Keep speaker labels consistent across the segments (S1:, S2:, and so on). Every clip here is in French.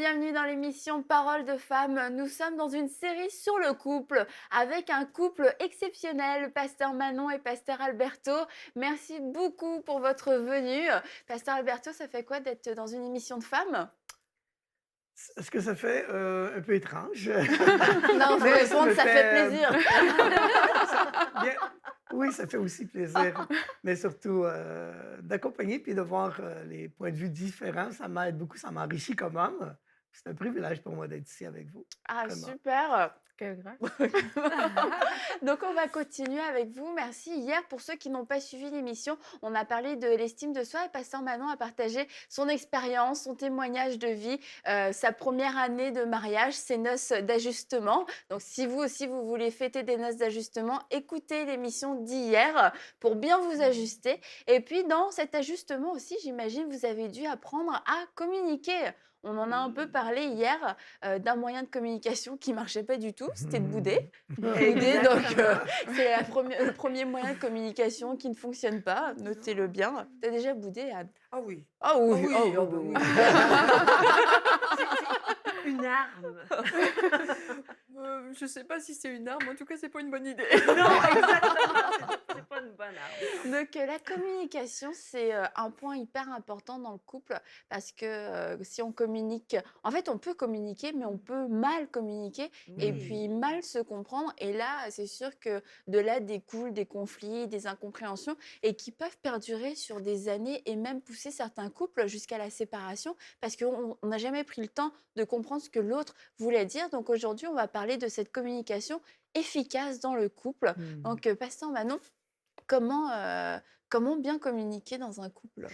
S1: bienvenue dans l'émission Paroles de femmes. Nous sommes dans une série sur le couple avec un couple exceptionnel, Pasteur Manon et Pasteur Alberto. Merci beaucoup pour votre venue. Pasteur Alberto, ça fait quoi d'être dans une émission de femmes?
S2: Ce que ça fait, un peu étrange.
S1: Non, faut
S2: Mais ça
S1: répondre,
S2: me
S1: ça fait
S2: fait,
S1: plaisir.
S2: bien oui, ça fait aussi plaisir, mais surtout, d'accompagner puis de voir, les points de vue différents, ça m'aide beaucoup, ça m'enrichit comme homme. C'est un privilège pour moi d'être ici avec vous,
S1: Ah,
S2: vraiment.
S1: super.
S3: Quelle grâce.
S1: Donc, on va continuer avec vous. Merci. Hier, pour ceux qui n'ont pas suivi l'émission, on a parlé de l'estime de soi et Pasteur Manon a partagé son expérience, son témoignage de vie, sa première année de mariage, ses noces d'ajustement. Donc, si vous aussi, vous voulez fêter des noces d'ajustement, écoutez l'émission d'hier pour bien vous ajuster. Et puis, dans cet ajustement aussi, j'imagine, vous avez dû apprendre à communiquer. On en a un peu parlé hier d'un moyen de communication qui marchait pas du tout, c'était de bouder. Bouder, donc c'est le premier moyen de communication qui ne fonctionne pas, notez-le bien. Tu as déjà boudé, Anne?
S3: Ah oui.
S1: Ah oui,
S3: Ah oui,
S1: oh,
S3: ah
S1: oui,
S3: bah
S1: oui,
S3: oui.
S1: oui.
S4: Une arme.
S3: Je sais pas si c'est une arme, en tout cas, c'est pas une bonne idée.
S4: Non, exactement. C'est pas une bonne arme.
S1: Donc, la communication, c'est un point hyper important dans le couple parce que si on communique, en fait, on peut communiquer, mais on peut mal communiquer et puis
S4: Oui.
S1: mal se comprendre. Et là, c'est sûr que de là découlent des conflits, des incompréhensions et qui peuvent perdurer sur des années et même pousser certains couples jusqu'à la séparation parce qu'on n'a jamais pris le temps de comprendre ce que l'autre voulait dire. Donc, aujourd'hui, on va parler de cette communication efficace dans le couple. Donc, Pasteur Manon, comment bien communiquer dans un couple?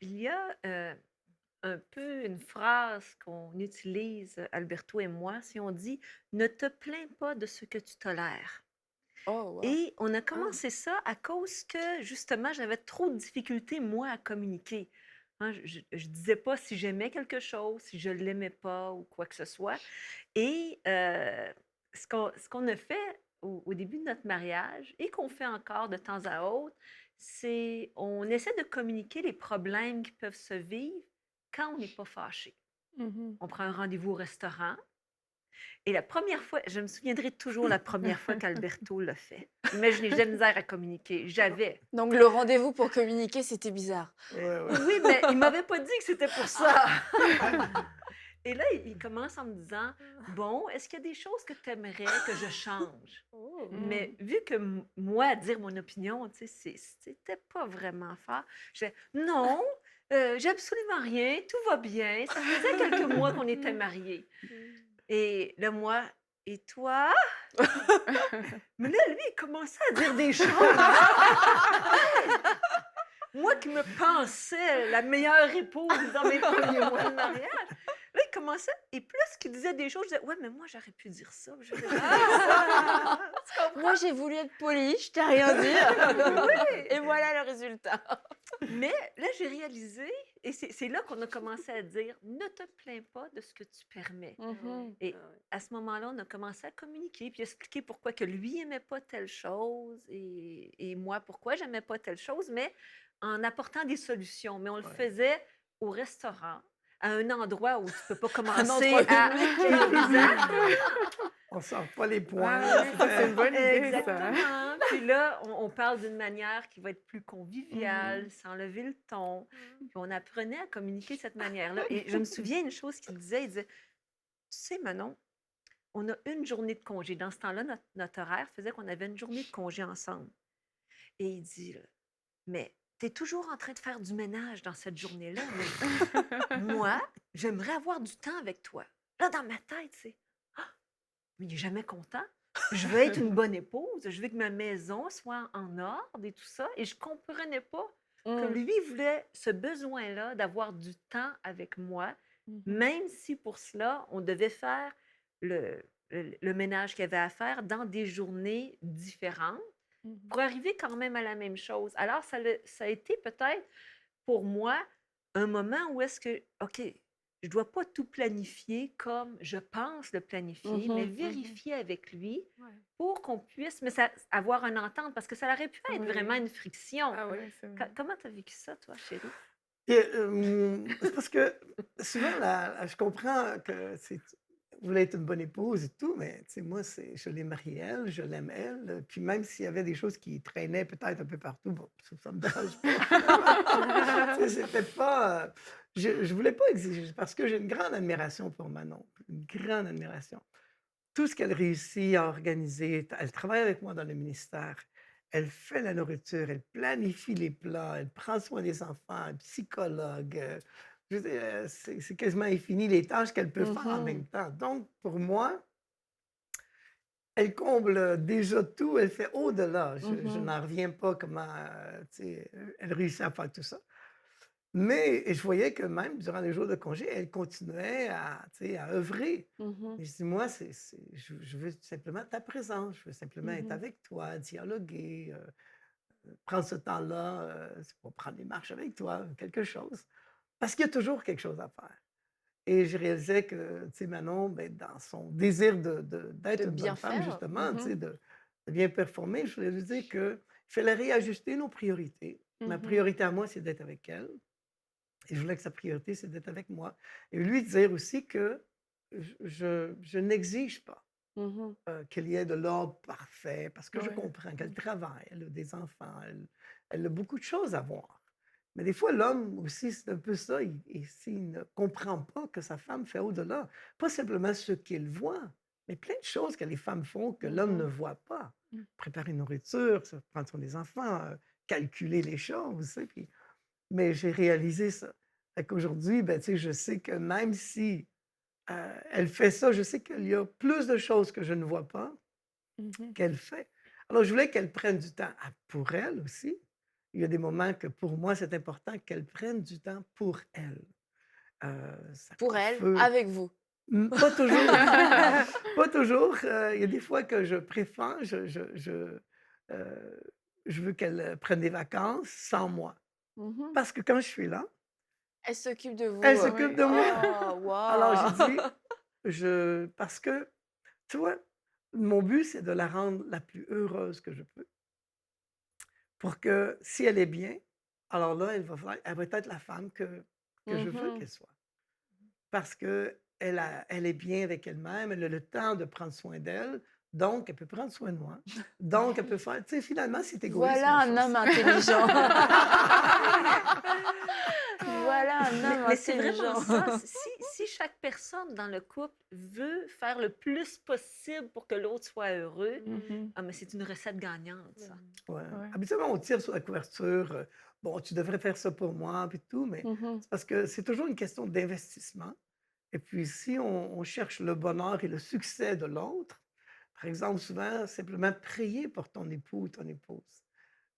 S4: Il y a un peu une phrase qu'on utilise, Alberto et moi, si on dit ne te plains pas de ce que tu tolères.
S1: Oh wow!
S4: Et on a commencé ça à cause que, justement, j'avais trop de difficultés, moi, à communiquer. Hein, je disais pas si j'aimais quelque chose, si je l'aimais pas ou quoi que ce soit. Et ce qu'on a fait au début de notre mariage et qu'on fait encore de temps à autre, c'est on essaie de communiquer les problèmes qui peuvent se vivre quand on n'est pas fâché.
S3: Mhm.
S4: On prend un rendez-vous au restaurant. Et la première fois, je me souviendrai toujours la première fois qu'Alberto l'a fait. Imaginez, j'ai de la misère à communiquer. J'avais.
S1: Donc le rendez-vous pour communiquer, c'était bizarre.
S2: Ouais, ouais.
S4: Oui, mais il m'avait pas dit que c'était pour ça. Et là, il commence en me disant, bon, est-ce qu'il y a des choses que tu aimerais que je change?
S3: Oh.
S4: Mais vu que moi, dire mon opinion, tu sais, c'était pas vraiment fort. Je disais, non, j'ai absolument rien, tout va bien. Ça faisait quelques mois qu'on était mariés. Et là, moi, et toi? Mais là, lui, il commençait à dire des choses. Moi qui me pensais la meilleure épouse dans mes premiers mois de mariage. Là, il commençait, et plus qu'il disait des choses, je disais, ouais, mais moi, j'aurais pu dire ça. J'aurais pu dire ça. Tu comprends?
S1: Moi, j'ai voulu être polie, je t'ai rien dit.
S4: Oui.
S1: Et voilà le résultat.
S4: Mais là, j'ai réalisé, et c'est là qu'on a commencé à dire, ne te plains pas de ce que tu permets.
S1: Mhm.
S4: Et à ce moment-là, on a commencé à communiquer, puis expliquer pourquoi que lui n'aimait pas telle chose et moi pourquoi j'aimais pas telle chose, mais en apportant des solutions. Mais on le
S2: Ouais.
S4: faisait au restaurant, à un endroit où tu peux pas
S1: Un
S4: commencer
S1: endroit
S4: à... Exact.
S2: On sort pas les points.
S3: Ah, ça, c'est une bonne idée, ça.
S4: Exactement. Puis là, on parle d'une manière qui va être plus conviviale, sans lever le ton. Puis on apprenait à communiquer de cette manière-là. Et je me souviens une chose qu'il disait, il disait, tu sais, Manon, on a une journée de congé. Dans ce temps-là, notre horaire faisait qu'on avait une journée de congé ensemble. Et il dit, là, mais tu es toujours en train de faire du ménage dans cette journée-là. Mais moi, j'aimerais avoir du temps avec toi. Là, dans ma tête, c'est, ah, mais il n'est jamais content. Je veux être une bonne épouse. Je veux que ma maison soit en ordre et tout ça. Et je ne comprenais pas que lui voulait ce besoin-là d'avoir du temps avec moi, même si pour cela, on devait faire le ménage qu'il y avait à faire dans des journées différentes pour arriver quand même à la même chose. Alors, ça a été peut-être pour moi un moment où est-ce que, OK, je ne dois pas tout planifier comme je pense le planifier, mais vérifier avec lui pour qu'on puisse avoir une entente, parce que ça aurait pu être vraiment une friction.
S3: Ah oui, c'est vrai.
S4: Comment tu as vécu ça, toi, chérie?
S2: C'est parce que souvent, je comprends que vous voulez être une bonne épouse et tout, mais tu sais, moi, je l'ai mariée elle, je l'aime elle. Puis même s'il y avait des choses qui traînaient peut-être un peu partout, bon, ça me dérange pas. Tu sais, c'était pas. Je voulais pas exiger, parce que j'ai une grande admiration pour Manon, une grande admiration. Tout ce qu'elle réussit à organiser, elle travaille avec moi dans le ministère, elle fait la nourriture, elle planifie les plats, elle prend soin des enfants, elle est psychologue. Je veux dire, c'est quasiment infini les tâches qu'elle peut faire en
S1: Mhm.
S2: même temps. Donc, pour moi, elle comble déjà tout, elle fait au-delà. Je
S1: Mhm.
S2: n'en reviens pas comment tu sais, elle réussit à faire tout ça. Mais je voyais que même durant les jours de congé, elle continuait à, tu sais, à œuvrer.
S1: Mhm.
S2: Et je dis: «Moi, je veux simplement ta présence, je veux simplement être
S1: Mhm.
S2: avec toi, dialoguer, prendre ce temps-là, c'est pour prendre des marches avec toi, quelque chose». Parce qu'il y a toujours quelque chose à faire. Et je réalisais que, tu sais, Manon, ben, dans son désir
S1: De
S2: d'être une bonne
S1: bien
S2: femme,
S1: faire.
S2: justement, tu sais,
S1: Mhm.
S2: de bien performer, je voulais lui dire qu'il fallait réajuster nos priorités. Ma
S1: Mhm.
S2: priorité à moi, c'est d'être avec elle. Et je voulais que sa priorité, c'est d'être avec moi. Et lui dire aussi que je n'exige pas
S1: Mhm.
S2: qu'il y ait de l'ordre parfait, parce que je
S1: Ouais.
S2: comprends qu'elle travaille, elle a des enfants, elle a beaucoup de choses à voir. Mais des fois, l'homme aussi, c'est un peu ça. S'il ne comprend pas que sa femme fait au-delà, pas simplement ce qu'il voit, mais plein de choses que les femmes font que l'homme ne
S1: Mhm.
S2: voit pas. Préparer une nourriture, prendre soin des enfants, calculer les choses. Tu sais, mais j'ai réalisé ça. Fait qu'aujourd'hui, ben, tu sais, je sais que même si, elle fait ça, je sais qu'il y a plus de choses que je ne vois pas
S1: Mhm.
S2: qu'elle fait. Alors je voulais qu'elle prenne du temps pour elle aussi. Il y a des moments que pour moi, c'est important qu'elle prenne du temps pour elle. Sa
S1: Pour elle,
S2: coiffeur
S1: avec vous.
S2: pas toujours, pas toujours, il y a des fois que je préfère, heu, je veux qu'elle, prenne des vacances sans moi.
S1: Mhm.
S2: Parce que quand je suis là,
S1: Elle s'occupe de
S2: elle
S1: vous.
S2: s'occupe
S3: Oui.
S2: de moi.
S1: Oh,
S2: Alors j'ai
S1: waouh!
S2: dit, parce que, tu vois, mon but, c'est de la rendre la plus heureuse que je peux pour que si elle est bien, alors là, elle va être la femme que je veux
S1: Mhm.
S2: qu'elle soit. Parce elle est bien avec elle-même, elle a le temps de prendre soin d'elle, donc elle peut prendre soin de moi. Donc elle peut faire, tu sais, finalement, c'est égoïste,
S1: Voilà
S2: ma
S1: un homme
S2: chose.
S1: intelligent. Voilà un homme
S4: Mais c'est vraiment
S1: intelligent.
S4: ça. Si chaque personne dans le couple veut faire le plus possible pour que l'autre soit heureux,
S1: Mhm.
S4: ah, mais c'est une recette gagnante, ça.
S2: Ouais.
S1: Ouais.
S2: Habituellement, on tire sur la couverture, «Bon, tu devrais faire ça pour moi», puis tout, mais
S1: Mhm.
S2: c'est parce que c'est toujours une question d'investissement. Et puis si on cherche le bonheur et le succès de l'autre, par exemple, souvent, simplement prier pour ton époux ou ton épouse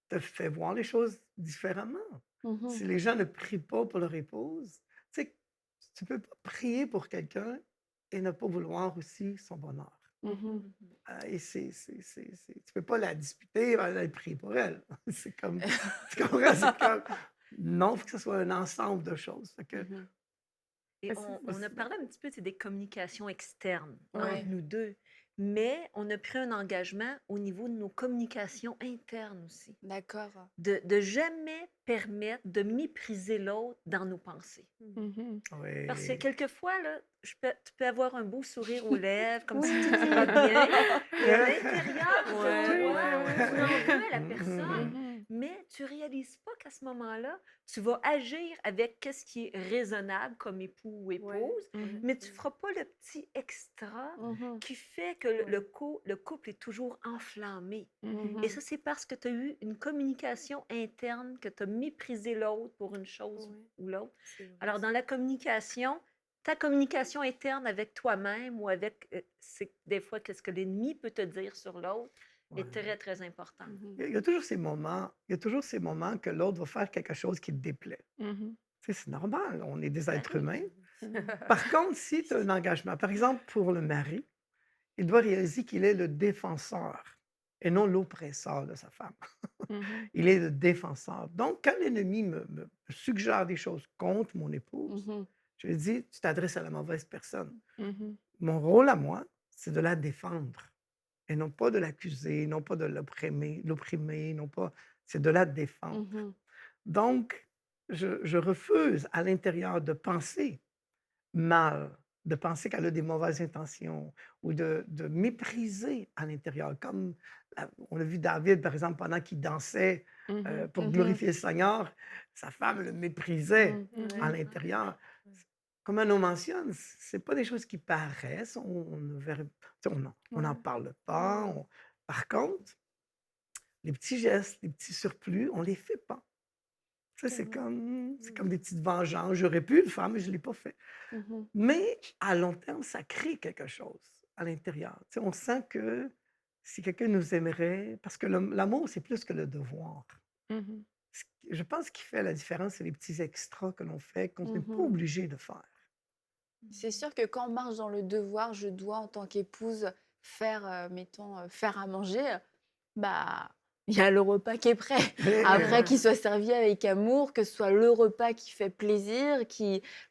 S2: te fait voir les choses différemment.
S1: Mhm.
S2: Si les gens ne prient pas pour leur épouse, tu sais, tu peux pas prier pour quelqu'un et ne pas vouloir aussi son bonheur.
S1: Mhm.
S2: Et tu peux pas la disputer, elle prie pour elle. C'est comme, tu comprends? C'est comme, non, il faut que ce soit un ensemble de choses. Fait que,
S1: Mhm.
S4: Et
S2: c'est
S4: on a
S2: possible.
S4: parlé un petit peu, c'est des communications externes entre
S1: Ouais.
S4: nous deux, mais on a pris un engagement au niveau de nos communications internes aussi,
S1: D'accord.
S4: de jamais permettre de mépriser l'autre dans nos pensées.
S1: Mhm.
S4: Parce que
S2: Oui.
S4: quelquefois, là, tu peux avoir un beau sourire aux lèvres, comme si tout ira
S1: Oui.
S4: bien, et à l'intérieur de
S1: Ouais,
S3: Oui,
S1: ouais,
S4: toi,
S3: oui,
S1: ouais,
S4: tu
S3: oui.
S4: en
S1: ouais.
S4: veux à la personne,
S2: Mhm.
S1: Mhm.
S4: mais tu réalises pas qu'à ce moment-là, tu vas agir avec qu'est-ce qui est raisonnable comme époux ou
S3: Ouais,
S4: épouse,
S1: Mhm.
S4: mais tu feras pas le petit extra
S1: Mhm.
S4: qui fait que
S3: ouais.
S4: le couple est toujours enflammé. Et
S1: Mhm.
S4: ça, c'est parce que tu as eu une communication interne, que tu as méprisé l'autre pour une chose
S3: Ouais,
S4: ou l'autre.
S3: c'est vrai
S4: Alors, dans
S3: ça.
S4: la communication, ta communication interne avec toi-même ou avec, c'est des fois, qu'est-ce que l'ennemi peut te dire sur l'autre est
S2: Ouais.
S4: très, très importante.
S1: Mhm.
S2: Il y a toujours ces moments, il y a toujours ces moments que l'autre va faire quelque chose qui te déplaît.
S1: Mhm.
S2: Tu sais, c'est normal, on est des
S4: Ben
S2: êtres
S4: oui.
S2: humains.
S1: Mhm.
S2: Par contre, si tu as un engagement, par exemple, pour le mari, il doit réaliser qu'il est le défenseur et non l'oppresseur de sa femme.
S1: Mhm.
S2: Il est le défenseur. Donc, quand l'ennemi me suggère des choses contre mon épouse,
S1: Mhm.
S2: je lui dis, tu t'adresses à la mauvaise personne.
S1: Mhm.
S2: Mon rôle à moi, c'est de la défendre et non pas de l'accuser, non pas de l'opprimer, non pas, c'est de la défendre.
S1: Mhm.
S2: Donc, je refuse à l'intérieur de penser mal, de penser qu'elle a des mauvaises intentions ou de mépriser à l'intérieur. Comme on a vu David, par exemple, pendant qu'il dansait
S3: Mhm.
S2: pour
S1: Mhm.
S2: glorifier le Seigneur, sa femme le méprisait à
S3: Ouais.
S1: Mhm.
S2: l'intérieur.
S3: Ouais.
S2: Comme elle nous mentionne, c'est pas des choses qui paraissent, on ne tu sais, on n'en
S3: Ouais.
S2: parle pas. Par contre, les petits gestes, les petits surplus, on les fait pas. Ça,
S3: Mhm.
S2: c'est comme des petites vengeances. J'aurais pu le faire, mais je ne l'ai pas fait.
S1: Mhm.
S2: Mais à long terme, ça crée quelque chose à l'intérieur. Tu sais, on sent que si quelqu'un nous aimerait, parce que l'amour, c'est plus que le devoir.
S3: Mhm.
S2: Je pense qu'il fait la différence, c'est les petits extras que l'on fait, qu'on n'est pas
S1: Mhm.
S2: obligé de faire.
S1: C'est sûr que quand on marche dans le devoir, je dois en tant qu'épouse faire, mettons, faire à manger, bah, il y a le repas qui est prêt. Après qu'il soit servi avec amour, que ce soit le repas qui fait plaisir,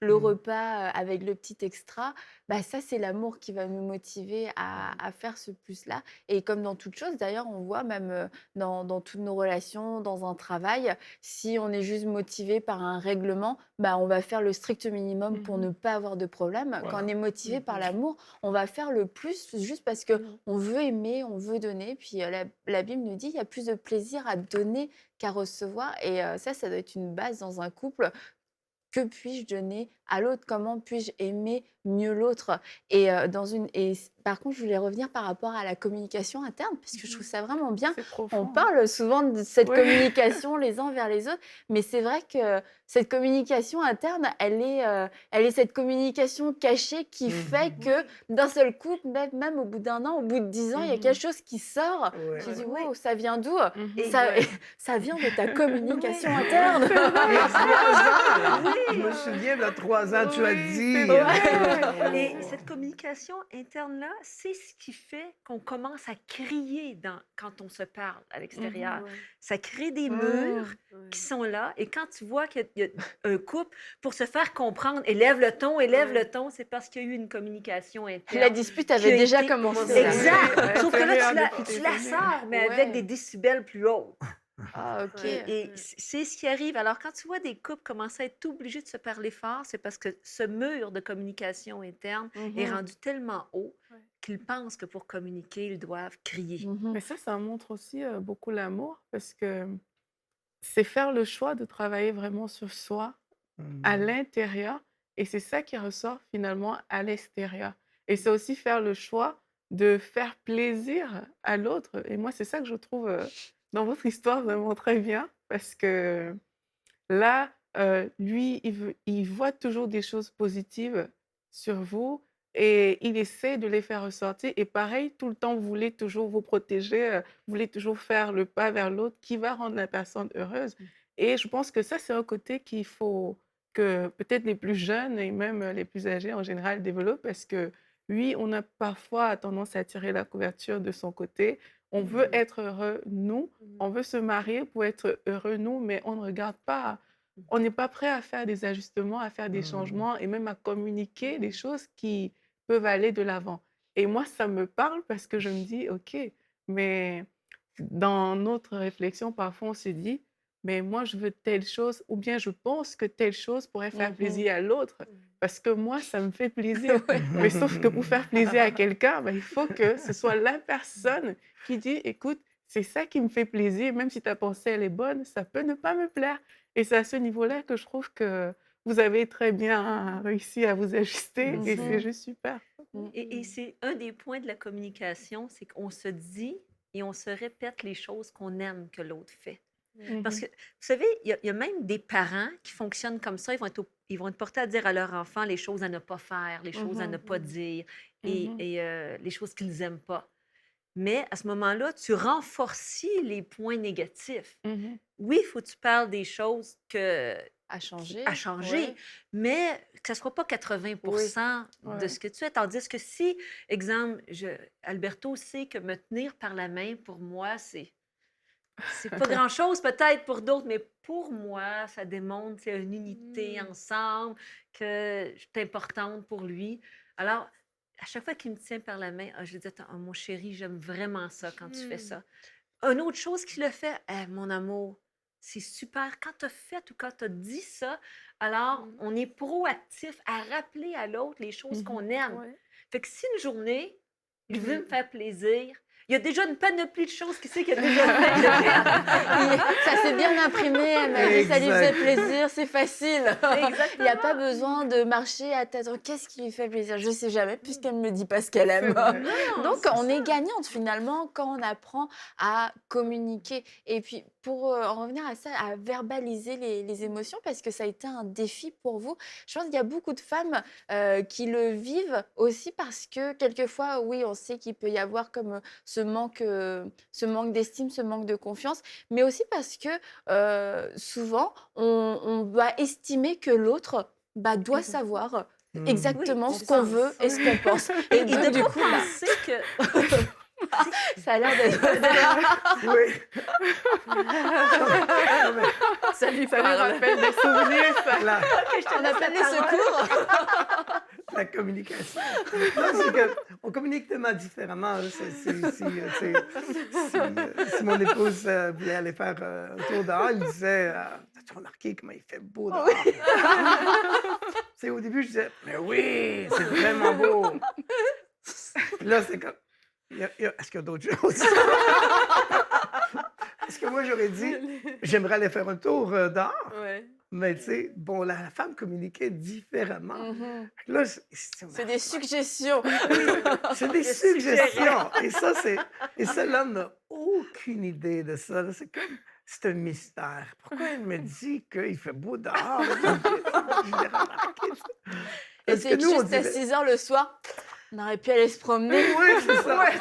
S1: le
S2: Mm.
S1: repas, avec le petit extra, bah, ça, c'est l'amour qui va nous motiver
S2: Ouais.
S1: à faire ce plus-là et comme dans toute chose d'ailleurs, on voit même, dans toutes nos relations, dans un travail, si on est juste motivé par un règlement, bah, on va faire le strict minimum pour
S3: Mhm.
S1: ne pas avoir de problème. Quand on
S2: Voilà.
S1: est motivé par
S2: Mhm.
S1: l'amour, on va faire le plus juste parce que
S3: Mhm.
S1: on veut aimer, on veut donner. Puis la Bible nous dit il y a plus de plaisir à donner qu'à recevoir. Et ça doit être une base dans un couple. Que puis-je donner à l'autre? Comment puis-je aimer mieux l'autre? Et par contre, je voulais revenir par rapport à la communication interne, parce que je trouve
S3: Mhm.
S1: ça vraiment bien.
S3: C'est
S1: On
S3: profond.
S1: parle souvent de cette
S3: Ouais.
S1: communication les uns vers les autres, mais c'est vrai que cette communication interne, elle est cette communication cachée qui fait
S2: Mhm.
S1: que d'un seul coup, même au bout d'1 an, au bout de 10 ans, il y a quelque
S3: Mhm.
S1: chose qui sort.
S2: Ouais.
S1: Tu dis:
S4: Oui.
S1: «Wow, ça vient d'où?»
S3: Mhm.
S4: Et
S1: Ça
S3: Ouais.
S1: ça vient de ta
S4: oui.
S1: communication interne.
S3: C'est
S2: Il y a
S3: vrai.
S2: 3 ans, là. Je me
S4: Oui.
S2: souviens, il y a 3 ans, tu as
S3: Oui, c'est
S2: dit.
S3: vrai.
S4: Et cette communication interne-là, c'est ce qui fait qu'on commence à crier quand on se parle à l'extérieur.
S3: Mhm.
S2: Ouais.
S4: Ça crée des murs
S1: Mmh.
S4: qui
S2: Ouais.
S4: sont là. Et quand tu vois qu'il y a un couple, pour se faire comprendre, élève
S2: Ouais.
S4: le ton, c'est parce qu'il y a eu une communication
S1: La
S4: interne
S1: dispute
S4: qui
S1: avait
S4: a
S1: déjà
S4: été...
S1: commencé, là.
S3: Oui,
S4: Exact!
S3: à
S4: Sauf que là,
S3: l'intérieur depuis
S4: tu
S3: des
S4: la
S3: années.
S4: sors, mais avec des
S1: Ouais.
S4: décibels plus hauts.
S1: Ah, OK.
S2: Ouais.
S4: Et c'est ce qui arrive. Alors, quand tu vois des couples commencer à être obligés de se parler fort, c'est parce que ce mur de communication interne est
S1: Mmh.
S4: rendu tellement haut
S3: Ouais.
S4: qu'ils pensent que pour communiquer, ils doivent crier.
S3: Mais
S1: Mmh.
S3: ça montre aussi beaucoup l'amour parce que c'est faire le choix de travailler vraiment sur soi à
S2: Mhm.
S3: l'intérieur et c'est ça qui ressort finalement à l'extérieur. Et c'est aussi faire le choix de faire plaisir à l'autre. Et moi, c'est ça que je trouve dans votre histoire vraiment très bien parce que là, lui, il voit toujours des choses positives sur vous et il essaie de les faire ressortir et pareil, tout le temps, vous voulez toujours vous protéger, vous voulez toujours faire le pas vers l'autre qui va rendre la personne heureuse et je pense que ça, c'est un côté qu'il faut que peut-être les plus jeunes et même, les plus âgés en général développent parce que oui, on a parfois tendance à tirer la couverture de son côté. On veut
S2: Mhm.
S3: être heureux, nous, on veut se marier pour être heureux, nous, mais on ne regarde pas on n'est pas prêt à faire des ajustements, à faire des
S2: Mhm.
S3: changements et même à communiquer des choses qui peuvent aller de l'avant. Et moi, ça me parle parce que je me dis: «OK, mais dans notre réflexion, parfois, on se dit: "Mais moi, je veux telle chose" ou bien je pense que telle chose pourrait faire
S1: Mmh.
S3: plaisir à l'autre parce que moi, ça me fait plaisir».
S1: Ouais.
S3: Mais sauf que pour faire plaisir à quelqu'un, bah, il faut que ce soit la personne qui dit: «Écoute, c'est ça qui me fait plaisir, même si ta pensée, elle est bonne, ça peut ne pas me plaire». Et c'est à ce niveau-là que je trouve que vous avez très bien réussi à vous ajuster et c'est
S1: Mmh.
S3: juste super.
S4: Et c'est un des points de la communication, c'est qu'on se dit et on se répète les choses qu'on aime que l'autre fait. Parce que,
S3: Mmh.
S4: vous savez, il y a même des parents qui fonctionnent comme ça. Ils vont être portés à dire à leur enfant les choses à ne pas faire, les choses à ne
S1: Mmh.
S4: pas dire
S3: Mmh.
S4: et les choses qu'ils n'aiment pas. Mais à ce moment-là, tu renforces les points négatifs.
S3: Mmh.
S4: Oui, il faut que tu parles des choses
S1: À
S4: à
S1: changer,
S4: changer,
S1: ouais.
S4: mais que ça ne soit pas 80
S1: Oui.
S4: de
S3: Ouais.
S4: ce que tu fais. Tandis que si, exemple, Alberto sait que me tenir par la main, pour moi, c'est pas grand-chose peut-être pour d'autres, mais pour moi, ça démontre qu'il y a une unité ensemble, que je suis importante pour lui. Alors, à chaque fois qu'il me tient par la main, je lui dis, attends, mon chéri, j'aime vraiment ça quand tu fais ça. Une autre chose qui le fait, mon amour, c'est super. Quand tu as fait ou quand tu as dit ça, alors on est proactif à rappeler à l'autre les choses qu'on aime.
S1: Ouais.
S4: Fait que si une journée, il veut me faire plaisir, il y a déjà une panoplie de choses qui sait qu'il a déjà fait.
S1: Ça s'est bien imprimé, elle m'a dit ça lui faisait
S2: Exact.
S1: plaisir, c'est facile. Il n'y a
S4: Exactement.
S1: pas besoin de marcher à tâtons. Qu'est-ce qui lui fait plaisir? Je sais jamais puisqu'elle ne me dit pas ce qu'elle aime.
S2: vrai.
S4: Non,
S1: Donc
S4: c'est
S1: on est
S4: ça.
S1: gagnante finalement quand on apprend à communiquer. Et puis pour en revenir à ça, à verbaliser les émotions, parce que ça a été un défi pour vous. Je pense qu'il y a beaucoup de femmes qui le vivent aussi parce que quelquefois, oui, on sait qu'il peut y avoir comme ce manque d'estime, ce manque de confiance, mais aussi parce que souvent, on va estimer que l'autre doit savoir
S2: Hmm.
S1: exactement
S4: Oui,
S1: ce
S4: on
S1: qu'on
S4: pense.
S1: veut et ce qu'on pense.
S4: Et,
S1: Et
S4: et
S1: donc,
S4: de
S1: du
S4: pas
S1: coup,
S4: penser que...
S1: ça a l'air d'être...
S2: Oui.
S1: ça lui
S3: Ça lui
S1: parle.
S3: rappelle des souvenirs, ça.
S2: La,
S1: On appelle les secours.
S2: la communication. Non, c'est qu'on communique tellement différemment. Là. Si mon épouse voulait aller faire un tour dehors, elle me disait T'as-tu remarqué comment il fait beau dehors? Au début, je disais Mais oui, c'est vraiment beau. Puis là, c'est comme est-ce qu'il y a d'autres choses? Parce que moi, j'aurais dit J'aimerais aller faire un tour dehors.
S1: Ouais.
S2: Mais tu sais, bon, la femme communiquait différemment.
S1: Mhm.
S2: Fait que là,
S1: C'est des suggestions.
S2: c'est des suggestions. Et ça, l'homme n'a aucune idée de ça. Là. C'est un mystère. Pourquoi il me dit qu'il fait beau dehors? Je l'ai remarqué, ça.
S1: Et
S2: Parce
S1: c'est
S2: que nous, on
S1: juste à
S2: dirait...
S1: 6 h le soir, on aurait pu aller se promener.
S2: Oui, c'est ça.
S1: Ouais.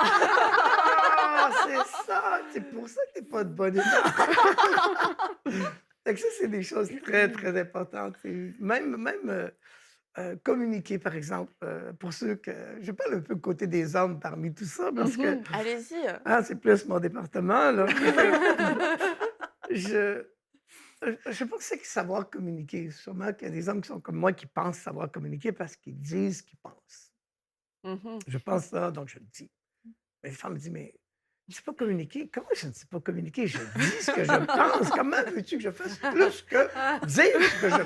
S2: Ah, c'est ça. C'est pour ça que t'es pas de bonne humeur. Fait que ça, c'est des choses très, très importantes. Et même communiquer, par exemple, pour ceux que... Je parle un peu côté des hommes parmi tout ça, parce que
S1: Allez-y.
S2: c'est plus mon département, là. je, je pensais que savoir communiquer, sûrement qu'il y a des hommes qui sont comme moi qui pensent savoir communiquer parce qu'ils disent ce qu'ils pensent.
S1: Mhm.
S2: Je pense ça, donc je le dis. Mais les femmes me disent, mais je ne sais pas communiquer. Comment je ne sais pas communiquer? Je dis ce que je pense. Comment veux-tu que je fasse plus que dire ce que je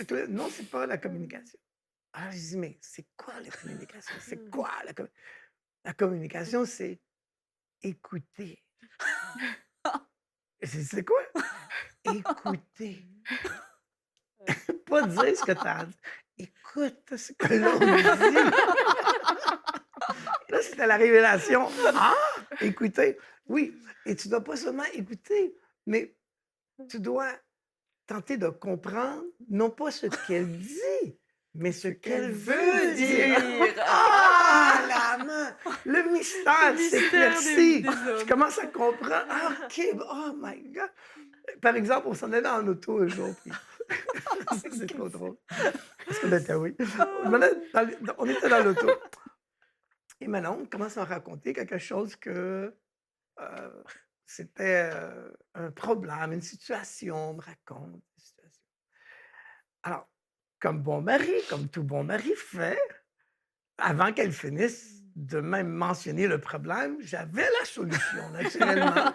S2: pense? Non, c'est pas la communication. Alors, je dis, mais c'est quoi la communication? C'est quoi la communication? C'est écouter. C'est quoi? Écouter. Pas dire ce que tu as dit. Écoute ce que l'on dit. Là, c'était la révélation. Ah! Écouter. Oui. Et tu ne dois pas seulement écouter, mais tu dois tenter de comprendre, non pas ce qu'elle dit, mais ce qu'elle veut dire. Ah, la main! Le mystère s'éclaircit. Je commence à comprendre. Ah, OK. Oh my God. Par exemple, on s'en allait en auto un jour. Puis... c'est trop drôle. Parce qu'on était, oui. On était dans l'auto. Et Manon commence à me raconter quelque chose que c'était un problème, une situation. On me raconte une situation. Alors, comme bon mari, comme tout bon mari fait, avant qu'elle finisse de même mentionner le problème, j'avais la solution, naturellement.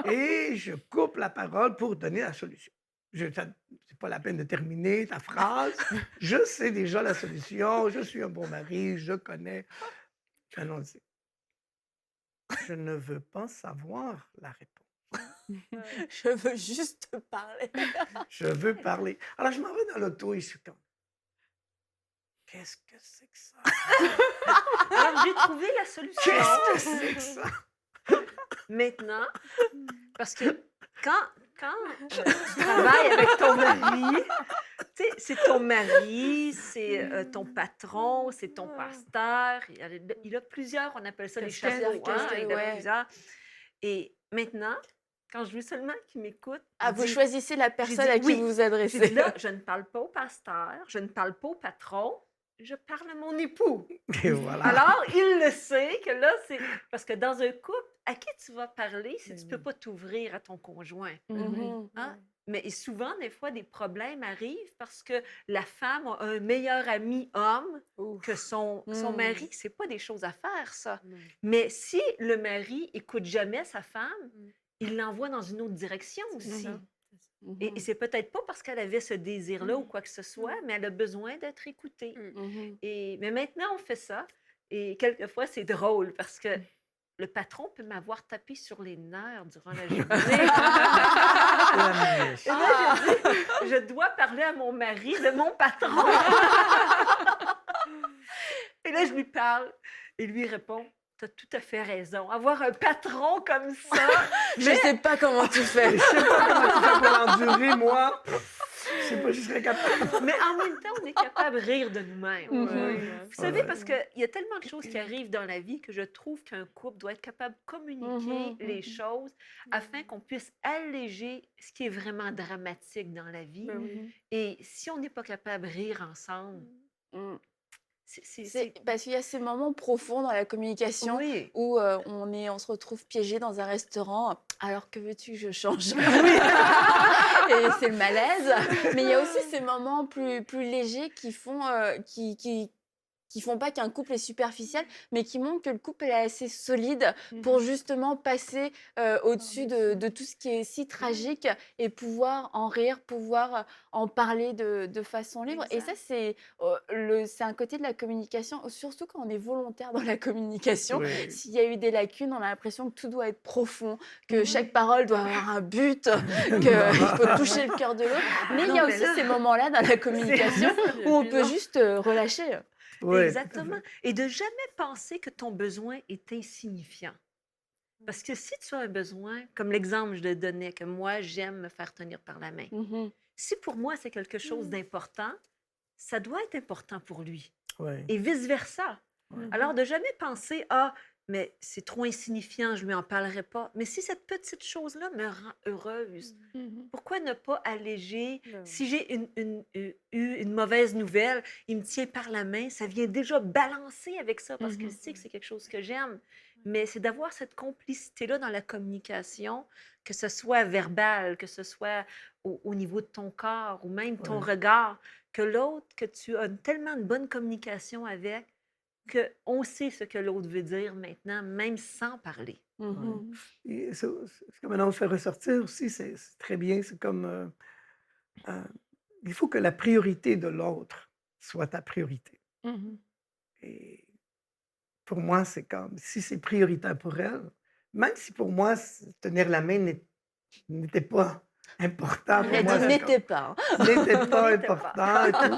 S2: Et je coupe la parole pour donner la solution. C'est pas la peine de terminer ta phrase. Je sais déjà la solution. Je suis un bon mari. Je connais. Allons-y. Je ne veux pas savoir la réponse.
S1: Je veux juste te parler.
S2: Je veux parler. Alors, je m'en vais dans l'auto et je suis comme, qu'est-ce que c'est que ça?
S4: Alors, j'ai trouvé la solution.
S2: Qu'est-ce que c'est que ça?
S4: Maintenant, parce que quand tu travailles avec ton mari, tu sais, c'est ton mari, c'est ton patron, c'est ton pasteur. Il a plusieurs, on appelle ça les
S1: Casquettes,
S4: chapeaux.
S1: casquettes,
S4: Il en a
S1: ouais.
S4: plusieurs. Et maintenant, quand je veux seulement qu'il m'écoute,
S1: Vous choisissez la personne à qui
S4: oui.
S1: vous vous
S4: j'ai
S1: adressez.
S4: dit là, je ne parle pas au pasteur, je ne parle pas au patron, je parle à mon époux.
S2: Et voilà.
S4: Alors, il le sait que là, c'est... Parce que dans un couple, à qui tu vas parler si tu ne peux pas t'ouvrir à ton conjoint?
S1: Mhm.
S4: Hein? Mais souvent, des fois, des problèmes arrivent parce que la femme a un meilleur ami homme que son mari. C'est pas des choses à faire, ça. Mais si le mari écoute jamais sa femme, il l'envoie dans une autre direction
S3: C'est
S4: aussi.
S3: ça.
S4: Et
S1: Mhm.
S4: c'est peut-être pas parce qu'elle avait ce désir-là ou quoi que ce soit, mais elle a besoin d'être écoutée.
S1: Mhm.
S4: Mais maintenant, on fait ça. Et quelquefois, c'est drôle parce que le patron peut m'avoir tapé sur les nerfs durant la journée.
S2: La
S4: Et là, j'ai dit, je dois parler à mon mari de mon patron. Et là, je lui parle et lui répond, tu as tout à fait raison. Avoir un patron comme ça,
S1: Je sais pas comment tu fais.
S2: Je sais pas comment tu fais pour l'endurer, moi. Je sais pas, je serais capable.
S4: mais en même temps, on est capable de rire de nous-mêmes.
S1: Mhm.
S3: Ouais,
S4: Vous savez,
S2: Ouais.
S4: parce qu'il y a tellement de choses qui arrivent dans la vie que je trouve qu'un couple doit être capable de communiquer
S1: Mhm.
S4: les choses afin qu'on puisse alléger ce qui est vraiment dramatique dans la vie.
S3: Ben oui.
S1: Mhm.
S4: Et si on n'est pas capable de rire ensemble,
S1: Mhm.
S4: c'est...
S1: C'est parce qu'il y a ces moments profonds dans la communication
S4: Oui.
S1: où on se retrouve piégé dans un restaurant. Alors que veux-tu que je change? Et c'est le malaise. Mais il y a aussi ces moments plus légers qui font, qui font pas qu'un couple est superficiel, mais qui montrent que le couple est assez solide pour justement passer au-dessus de tout ce qui est si tragique et pouvoir en rire, pouvoir en parler de façon libre. Et ça, c'est un côté de la communication, surtout quand on est volontaire dans la communication.
S2: Oui.
S1: S'il y a eu des lacunes, on a l'impression que tout doit être profond, que chaque parole doit avoir un but, qu'il faut toucher le cœur de l'autre. Mais il y
S4: Non,
S1: a
S4: mais
S1: aussi
S4: là,
S1: ces moments-là dans la communication où on peut
S4: Non.
S1: juste relâcher.
S2: Oui, tout à
S4: Exactement.
S2: fait.
S4: Et de jamais penser que ton besoin est insignifiant. Parce que si tu as un besoin, comme l'exemple que je te donnais, que moi, j'aime me faire tenir par la main,
S1: Mhm.
S4: si pour moi, c'est quelque chose d'important, ça doit être important pour lui.
S2: Oui.
S4: Et vice-versa.
S2: Ouais.
S4: Alors, de jamais penser, ah, mais c'est trop insignifiant, je ne lui en parlerai pas. Mais si cette petite chose-là me rend heureuse, pourquoi ne pas alléger? Si j'ai eu une mauvaise nouvelle, il me tient par la main, ça vient déjà balancer avec ça parce qu'il sait que c'est quelque chose que j'aime. Mais c'est d'avoir cette complicité-là dans la communication, que ce soit verbal, que ce soit au niveau de ton corps ou même ton
S2: Ouais.
S4: regard, que l'autre, que tu as tellement de bonne communication avec, qu'on sait ce que l'autre veut dire maintenant, même sans parler.
S1: Mhm.
S2: Et ce que maintenant on fait ressortir aussi, c'est très bien. C'est comme il faut que la priorité de l'autre soit ta priorité. Et pour moi, c'est comme si c'est prioritaire pour elle, même si pour moi, tenir la main n'était pas important
S1: Il
S2: pour
S1: a
S2: moi,
S1: dit
S2: c'est comme
S1: n'était pas.
S2: n'était pas
S4: N'était
S2: important et tout.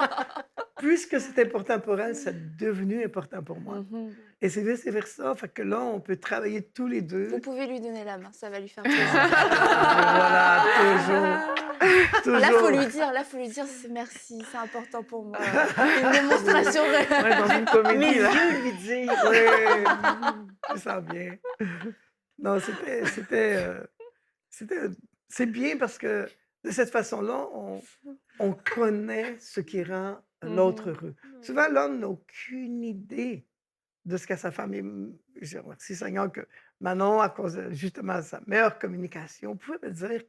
S2: Puisque c'est important pour elle, c'est devenu important pour moi.
S1: Mhm.
S2: Et c'est vice-versa. Fait que là, on peut travailler tous les deux.
S1: Vous pouvez lui donner la main, ça va lui faire plaisir.
S2: Voilà, toujours.
S1: Là, faut
S2: Toujours.
S1: lui dire merci, c'est important pour moi. Une démonstration de...
S3: Ouais, dans une comédie,
S4: Mes
S3: là.
S4: yeux lui disent.
S2: Oui, je sens bien. Non, c'est bien parce que de cette façon-là, on connaît ce qui rend l'autre heureux. Souvent, l'homme n'a aucune idée de ce qu'a sa femme. Et je remercie Seigneur que Manon, à cause de justement sa meilleure communication, pouvait me dire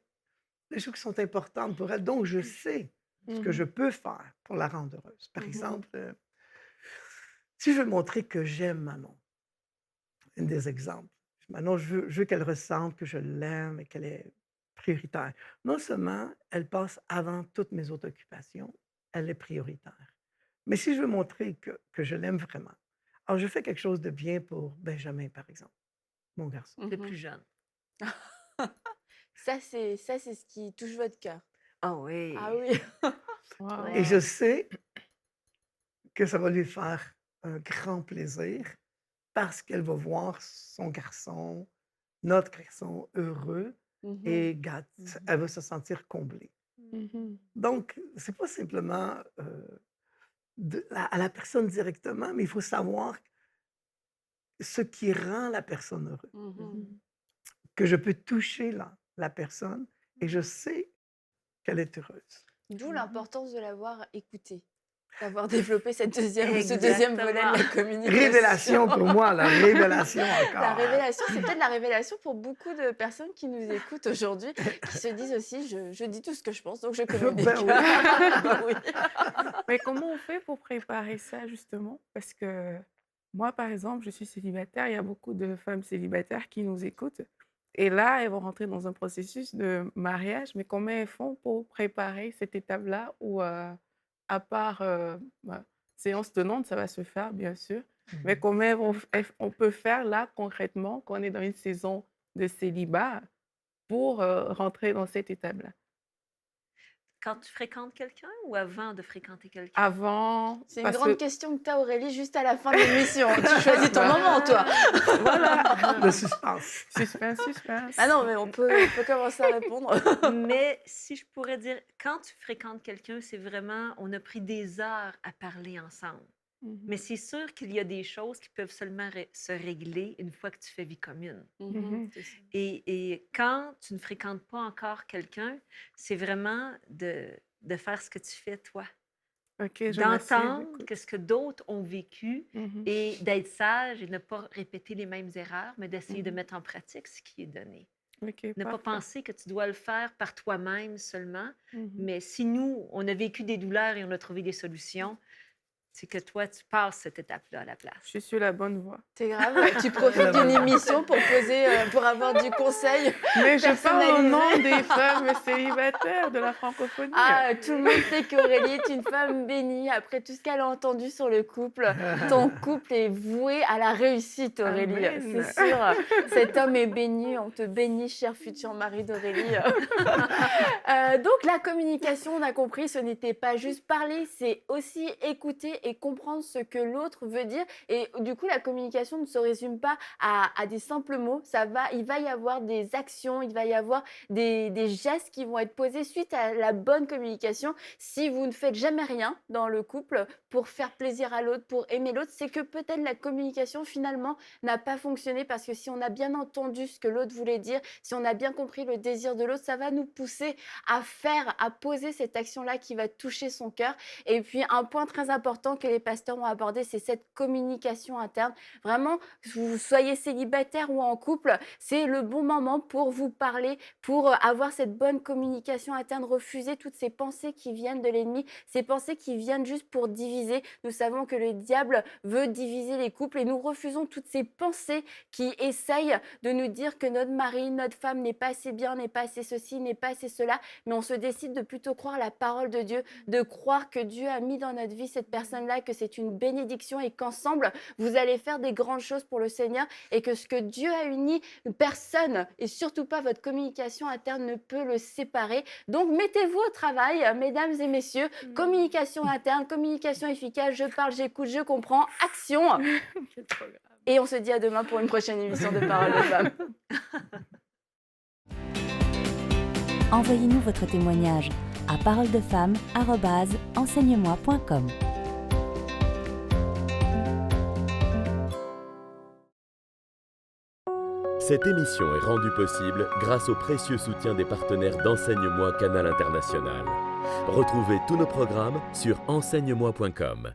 S2: les choses qui sont importantes pour elle, donc je sais ce que je peux faire pour la rendre heureuse. Par exemple, si je veux montrer que j'aime Manon, un des exemples. Manon, je veux qu'elle ressente que je l'aime et qu'elle est prioritaire. Non seulement elle passe avant toutes mes autres occupations, elle est prioritaire. Mais si je veux montrer que je l'aime vraiment, alors je fais quelque chose de bien pour Benjamin, par exemple, mon garçon.
S4: Le plus jeune.
S1: Ça, c'est ce qui touche votre cœur.
S4: Ah oui.
S1: Ah oui.
S3: Wow.
S2: Et je sais que ça va lui faire un grand plaisir parce qu'elle va voir son garçon, notre garçon, heureux
S1: Mhm.
S2: et elle va se sentir comblée. Donc, c'est pas simplement à la personne directement, mais il faut savoir ce qui rend la personne heureuse.
S1: Mhm.
S2: Que je peux toucher la personne et je sais qu'elle est heureuse.
S1: D'où l'importance de l'avoir écouté, d'avoir développé ce deuxième volet de la communication.
S2: Révélation pour moi, la révélation encore.
S1: La révélation, c'est peut-être la révélation pour beaucoup de personnes qui nous écoutent aujourd'hui, qui se disent aussi, je dis tout ce que je pense, donc je communique.
S2: Ben oui.
S1: Oui.
S3: Mais comment on fait pour préparer ça, justement? Parce que moi, par exemple, je suis célibataire. Il y a beaucoup de femmes célibataires qui nous écoutent. Et là, elles vont rentrer dans un processus de mariage, mais comment elles font pour préparer cette étape-là où, à part séance tenante, ça va se faire, bien sûr, mais
S2: Mhm.
S3: comment on peut faire là, concrètement, quand on est dans une saison de célibat, pour rentrer dans cette étape-là?
S4: Quand tu fréquentes quelqu'un ou avant de fréquenter quelqu'un?
S3: Avant,
S1: C'est une
S3: parce
S1: grande
S3: que
S1: question que tu as, Aurélie, juste à la fin de l'émission. Tu choisis ton moment, toi.
S3: voilà,
S2: Le suspense.
S3: suspense, suspense.
S1: Ah non, mais on peut commencer à répondre.
S4: Mais si je pourrais dire, quand tu fréquentes quelqu'un, c'est vraiment, on a pris des heures à parler ensemble. Mais c'est sûr qu'il y a des choses qui peuvent seulement se régler une fois que tu fais vie commune.
S3: Mhm.
S1: C'est ça.
S4: Et quand tu ne fréquentes pas encore quelqu'un, c'est vraiment de faire ce que tu fais toi,
S3: OK, je me suis
S4: d'entendre
S3: écoute.
S4: qu'est-ce que d'autres ont vécu
S3: Mhm.
S4: et d'être sage et ne pas répéter les mêmes erreurs, mais d'essayer de
S3: Mhm.
S4: mettre en pratique ce qui est donné.
S3: OK,
S4: Ne pas
S3: parfait.
S4: penser que tu dois le faire par toi-même seulement,
S3: Mhm.
S4: mais si nous, on a vécu des douleurs et on a trouvé des solutions, c'est que toi, tu passes cette étape-là à la place.
S3: Je suis sur la bonne voie.
S1: C'est grave. Tu profites d'une émission pour pour avoir du conseil
S3: Mais je parle au nom
S1: personnalisé.
S3: des femmes célibataires de la francophonie.
S1: Ah, tout le monde sait qu'Aurélie est une femme bénie. Après tout ce qu'elle a entendu sur le couple, ton couple est voué à la réussite, Aurélie.
S3: Amen.
S1: C'est sûr. Cet homme est béni. On te bénit, cher futur mari d'Aurélie. Donc, la communication, on a compris, ce n'était pas juste parler, c'est aussi écouter et comprendre ce que l'autre veut dire. Et du coup, la communication ne se résume pas à des simples mots. Il va y avoir des actions, il va y avoir des gestes qui vont être posés suite à la bonne communication. Si vous ne faites jamais rien dans le couple pour faire plaisir à l'autre, pour aimer l'autre, c'est que peut-être la communication finalement n'a pas fonctionné, parce que si on a bien entendu ce que l'autre voulait dire, si on a bien compris le désir de l'autre, ça va nous pousser à poser cette action-là qui va toucher son cœur. Et puis, un point très important que les pasteurs ont abordé, c'est cette communication interne. Vraiment, que vous soyez célibataire ou en couple, c'est le bon moment pour vous parler, pour avoir cette bonne communication interne, refuser toutes ces pensées qui viennent de l'ennemi, ces pensées qui viennent juste pour diviser. Nous savons que le diable veut diviser les couples et nous refusons toutes ces pensées qui essayent de nous dire que notre mari, notre femme n'est pas assez bien, n'est pas assez ceci, n'est pas assez cela, mais on se décide de plutôt croire la parole de Dieu, de croire que Dieu a mis dans notre vie cette personne-là, que c'est une bénédiction et qu'ensemble, vous allez faire des grandes choses pour le Seigneur, et que ce que Dieu a uni, personne, et surtout pas votre communication interne, ne peut le séparer. Donc, mettez-vous au travail, mesdames et messieurs. Communication interne, communication efficace, je parle, j'écoute, je comprends, action.
S3: Quel programme.
S1: Et on se dit à demain pour une prochaine émission de Parole de Femmes.
S5: Envoyez-nous votre témoignage à paroledefemme@enseigne-moi.com.
S6: Cette émission est rendue possible grâce au précieux soutien des partenaires d'Enseigne-moi Canal International. Retrouvez tous nos programmes sur enseigne-moi.com.